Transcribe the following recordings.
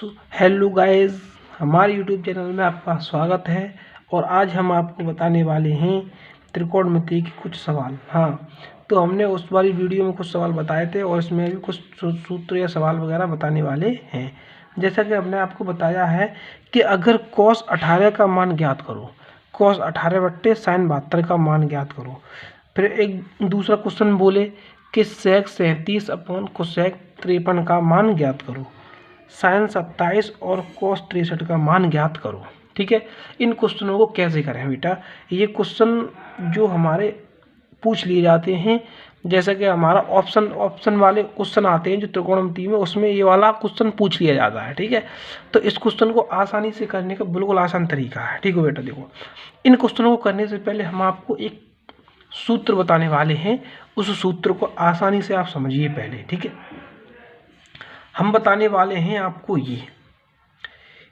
Hello guys, हमारे YouTube channel में आपका स्वागत है। और आज हम आपको बताने वाले हैं त्रिकोणमिति के कुछ सवाल। तो हमने उस वाली वीडियो में कुछ सवाल बताए थे और इसमें भी कुछ सूत्र या सवाल वगैरह बताने वाले हैं। जैसा कि हमने आपको बताया है कि अगर cos 18 का मान ज्ञात करो, cos 18 बट्टे sin 72 का मान ज्ञात करो। फिर एक दूसरा क्वेश्चन बोले कि sec 37 अपॉन cosec 53 का मान ज्ञात करो, sin 27 और cos 63 का मान ज्ञात करो। ठीक है, इन क्वेश्चनों को कैसे करें बेटा? ये क्वेश्चन जो हमारे पूछ लिए जाते हैं, जैसा कि हमारा ऑप्शन वाले क्वेश्चन आते हैं जो त्रिकोणमिति में, उसमें ये वाला क्वेश्चन पूछ लिया जाता है। ठीक है, तो इस क्वेश्चन को आसानी से करने का बिल्कुल आसान तरीका है। ठीक है बेटा, देखो इन क्वेश्चनों को करने से पहले हम आपको एक सूत्र बताने वाले हैं, उस सूत्र को आसानी से आप समझिए पहले। ठीक है, हम बताने वाले हैं आपको ये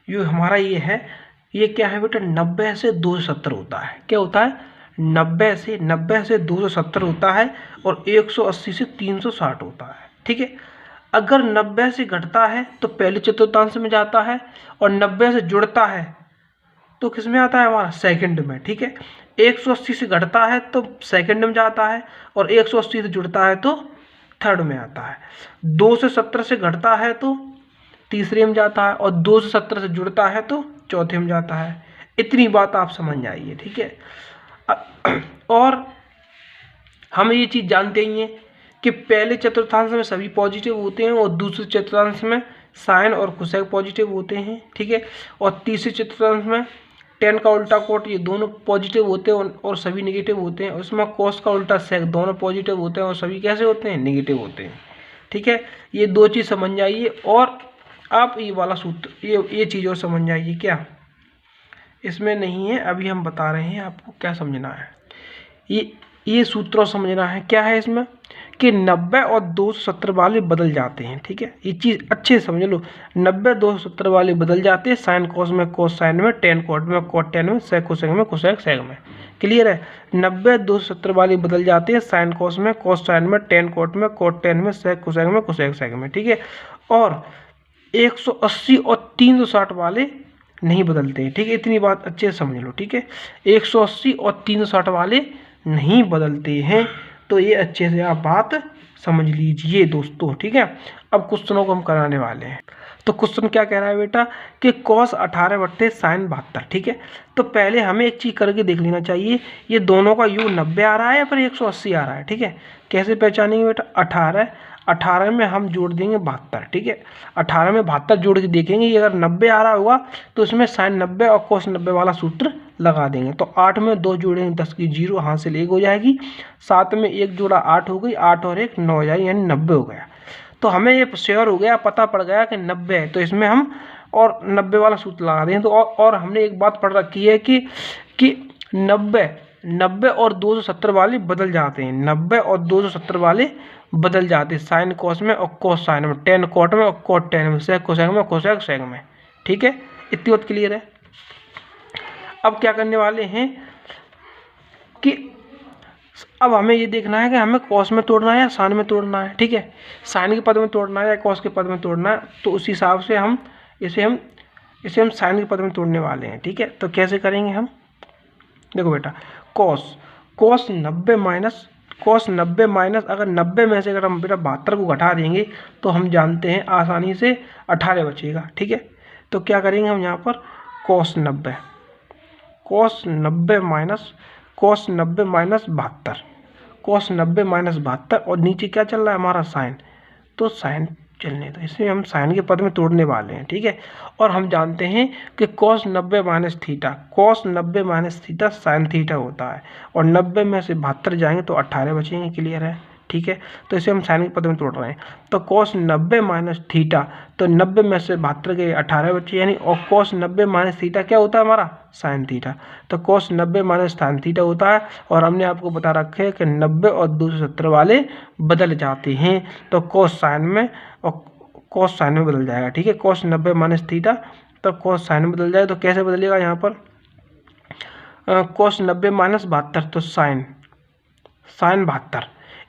हमारा ये है, ये क्या है बेटा? 90 से 270 होता है। क्या होता है? 90 से 270 होता है और 180 से 360 होता है। ठीक है, अगर 90 से घटता है तो पहले चतुर्थांश में जाता है और 90 से जुड़ता है तो किस में आता है? हमारा सेकंड में। ठीक है, 180 से घटता है तो सेकंड में जाता है और 180 से जुड़ता है तो थर्ड में आता है। 2 से 70 से घटता है तो तीसरे में जाता है और 2 से 70 से जुड़ता है तो चौथे में जाता है। इतनी बात आप समझ जाइए। ठीक है, और हम ये चीज़ जानते ही हैं कि पहले चतुर्थांश में सभी पॉजिटिव होते हैं और दूसरे चतुर्थांश में साइन और कोसेक पॉजिटिव होते हैं। ठीक है, और तीसरे चतुर्थांश में टेन का उल्टा कोट, ये दोनों पॉजिटिव होते हैं और सभी नेगेटिव होते हैं। उसमें कोस का उल्टा सेक, दोनों पॉजिटिव होते हैं और सभी कैसे होते हैं? नेगेटिव होते हैं। ठीक है, ये दो चीज़ समझ जाइए और आप ये वाला सूत्र, ये चीज़ और समझ जाइए। क्या इसमें नहीं है, अभी हम बता रहे हैं आपको क्या समझना है। ये सूत्र समझना है। क्या है इसमें कि 90 और 270 वाले बदल जाते हैं। ठीक है, ये चीज़ अच्छे से समझ लो। 90 270 वाले बदल जाते हैं, साइन कोस में कोस साइन में, टेन कोट में कोट टेन में, सेक कोसेक में कोसेक सेक में। क्लियर है? 90 270 वाले बदल जाते हैं साइन कोस में कोस साइन में, टेन कोट में कोट टेन में, सेक कोसेक में कोसेक सेक में। ठीक है, और 180 और 360 वाले नहीं बदलते हैं। ठीक है, इतनी बात अच्छे से समझ लो। ठीक है, 180 और 360 वाले नहीं बदलते हैं, तो ये अच्छे से आप बात समझ लीजिए दोस्तों। ठीक है, अब क्वेश्चनों को हम कराने वाले हैं। तो क्वेश्चन क्या कह रहा है बेटा कि cos 18 बट्टे साइन 72। ठीक है, तो पहले हमें एक चीज़ करके देख लेना चाहिए, ये दोनों का योग 90 आ रहा है या फिर 180 आ रहा है। ठीक है, कैसे पहचानेंगे बेटा? 18 में हम जोड़ देंगे 72। ठीक है, 18 में 72 जोड़ के देखेंगे, ये अगर 90 आ रहा होगा तो इसमें साइन 90 और कोस 90 वाला सूत्र लगा देंगे। तो 8 में 2 जोड़ेंगे 10 की 0, हासिल 1 हो जाएगी। 7 में 1 जोड़ा 8 हो गई, 8 और 1 9 हो जाएगी, यानी 90 हो गया। तो हमें ये श्योर हो गया, पता पड़ गया कि 90 है, तो इसमें हम और 90 वाला सूत्र लगा दें। तो और हमने एक बात पढ़ रखी है कि 90 और 270 वाले बदल जाते हैं। 90 और 270 वाले बदल जाते हैं, साइन कोस में और कोस साइन में, टेन कोट में और कोट टेन में, सेक कोसेक में कोसेक सेक में। ठीक है, इतनी बात क्लियर है। अब क्या करने वाले हैं कि अब हमें ये देखना है कि हमें कॉस में तोड़ना है या साइन में तोड़ना है। ठीक है, साइन के पद में तोड़ना है या कॉस के पद में तोड़ना है, तो उस हिसाब से हम इसे हम साइन के पद में तोड़ने वाले हैं। ठीक है, तो कैसे करेंगे हम? देखो बेटा, कॉस 90 माइनस अगर 90 में से अगर हम बेटा 72 को घटा देंगे तो हम जानते हैं आसानी से 18 बचेगा। ठीक है, तो क्या करेंगे हम यहाँ पर? कॉस 90 माइनस कॉस 90 माइनस 72 और नीचे क्या चल रहा है हमारा? साइन। तो साइन चलने दो, इसमें हम साइन के पद में तोड़ने वाले हैं। ठीक है, और हम जानते हैं कि cos 90 minus theta sine theta होता है, और 90 में से 72 जाएंगे तो 18 बचेंगे। क्लियर है? ठीक है, तो इसे हम साइन के पद में तोड़ रहे हैं। तो cos 90 माइनस थीटा, तो 90 में से 72 गए 18 बचे, यानी और cos 90 माइनस थीटा क्या होता है हमारा? Sine theta. तो cos 90 माइनस साइन थीटा होता है, और हमने आपको बता रखे है कि 90 और 270 वाले बदल जाते हैं, तो cos साइन में और cos साइन में बदल जाएगा। ठीक है, cos 90 माइनस थीटा तो cos साइन में बदल जाएगा। तो कैसे बदलेगा यहाँ पर? cos 90 माइनस 72, तो साइन 72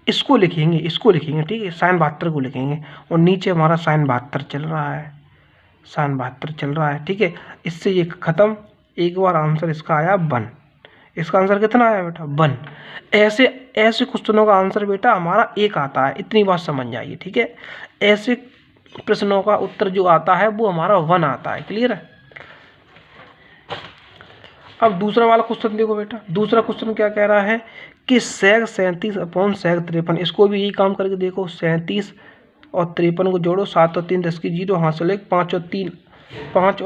इसको लिखेंगे। ठीक है, साइन 72 को लिखेंगे, और नीचे हमारा साइन 72 चल रहा है। साइन 72 चल रहा है। ठीक है, इससे ये खत्म। एक बार आंसर इसका आया 1। इसका आंसर कितना आया बेटा? 1। ऐसे ऐसे क्वेश्चनों का आंसर बेटा हमारा 1 आता है, इतनी बात समझ जाइए। ठीक है, ऐसे प्रश्नों का उत्तर जो आता है वो हमारा 1 आता है। क्लियर है? अब दूसरा वाला क्वेश्चन देखो बेटा। दूसरा क्वेश्चन क्या कह रहा है कि sec 37 अपॉन sec 53। इसको भी यही काम करके देखो। 37 और 53 को जोड़ो, 7 और 3 10 की 0, हासिल 1, 5 और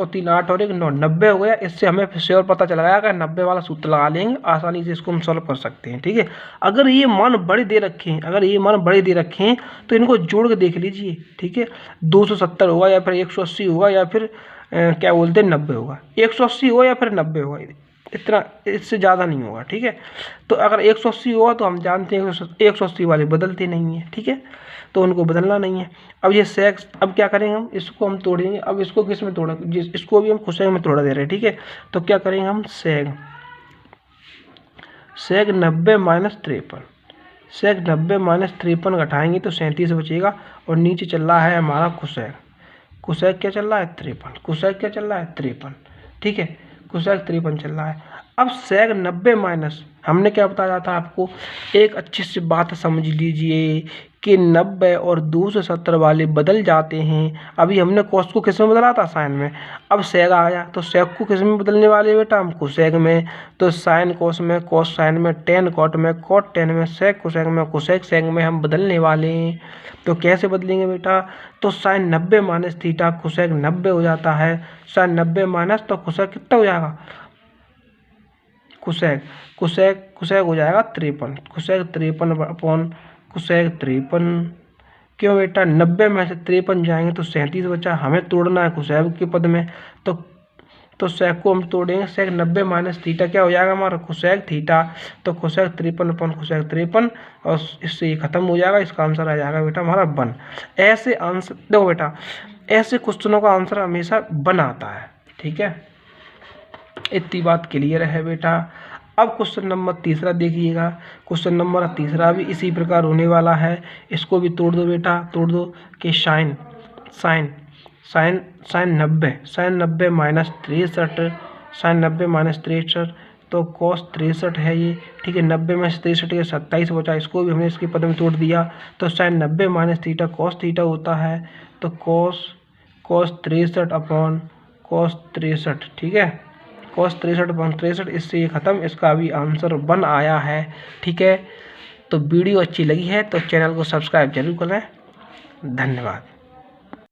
3 8 और 1 9, 90 हो गया। इससे हमें श्योर पता चल गया कि 90 वाला सूत्र लगा लेंगे, आसानी से इसको हम सॉल्व कर सकते हैं। ठीक है, अगर ये मान बड़े दे रखे हैं तो इनको जोड़ के देख लीजिए। ठीक है, 270 होगा या फिर 180 होगा या फिर क्या बोलते हैं 90 होगा। 180 होगा या फिर 90 होगा, इतना, इससे ज़्यादा नहीं होगा। ठीक है, तो अगर 180 होगा तो हम जानते हैं 180 वाले बदलते नहीं है। ठीक है, तो उनको बदलना नहीं है। अब ये सेक्स, अब क्या करेंगे हम, इसको हम तोड़ेंगे। अब इसको किस में तोड़ा, इसको भी हम खुशेग में तोड़ा दे रहे हैं। ठीक है, तो क्या करेंगे हम, सेग 90 माइनस 53, सेग 90 माइनस 53 घटाएंगे तो 37 बचेगा। और नीचे चल रहा है हमारा कुशेग क्या चल रहा है? 53। कुशेग क्या चल रहा है? 53। ठीक है, कुशेग 53 चल रहा है। अब सेग 90 माइनस, हमने क्या बताया था आपको, एक अच्छी सी बात समझ लीजिए कि 90 और 270 वाले बदल जाते हैं। अभी हमने कॉस को किस में बदला था? साइन में। अब सेग आ गया तो सेग को किस में बदलने वाले बेटा? हम कुशेग में। तो साइन कॉस में, कॉस साइन में, टेन कॉट में, कॉट टेन में, सेग कुशेग में, कुशेग सेग में हम बदलने वाले हैं। तो कैसे बदलेंगे बेटा? तो साइन 90 माइनस थीटा कुशेग 90 हो जाता है। साइन 90 माइनस तो कुशेग कितना हो जाएगा? कुशेग हो जाएगा 53। कुशेग 53 अपॉन कुशेग 53। क्यों बेटा? 90 में से 53 जाएंगे तो 37 बचा। हमें तोड़ना है कुशेग के पद में, तो सेक को हम तोड़ेंगे। सेक 90 माइनस थीटा क्या हो जाएगा हमारा? कुशेग थीटा। तो कुशेग 53 अपॉन कुशेग 53, और इससे ये खत्म हो जाएगा। इसका आंसर आ जाएगा बेटा हमारा 1। ऐसे आंसर देखो बेटा, ऐसे क्वेश्चनों का आंसर हमेशा 1 आता है। ठीक है, इतनी बात क्लियर है बेटा। अब क्वेश्चन नंबर तीसरा देखिएगा। क्वेश्चन नंबर तीसरा भी इसी प्रकार होने वाला है। इसको भी तोड़ दो बेटा, तोड़ दो कि साइन 90 माइनस 63, साइन 90 माइनस 63 तो कॉस 63 है ये। ठीक है, 90 में से 63 के 27 बचा, इसको भी हमने इसके पद में तोड़ दिया। तो sine 90 minus theta cos theta होता है। तो कॉस 63 अपॉन कॉस 63। ठीक है, कॉस 63 अपॉन 63, इससे ये खत्म। इसका भी आंसर 1 आया है। ठीक है, तो वीडियो अच्छी लगी है तो चैनल को सब्सक्राइब जरूर करें। धन्यवाद।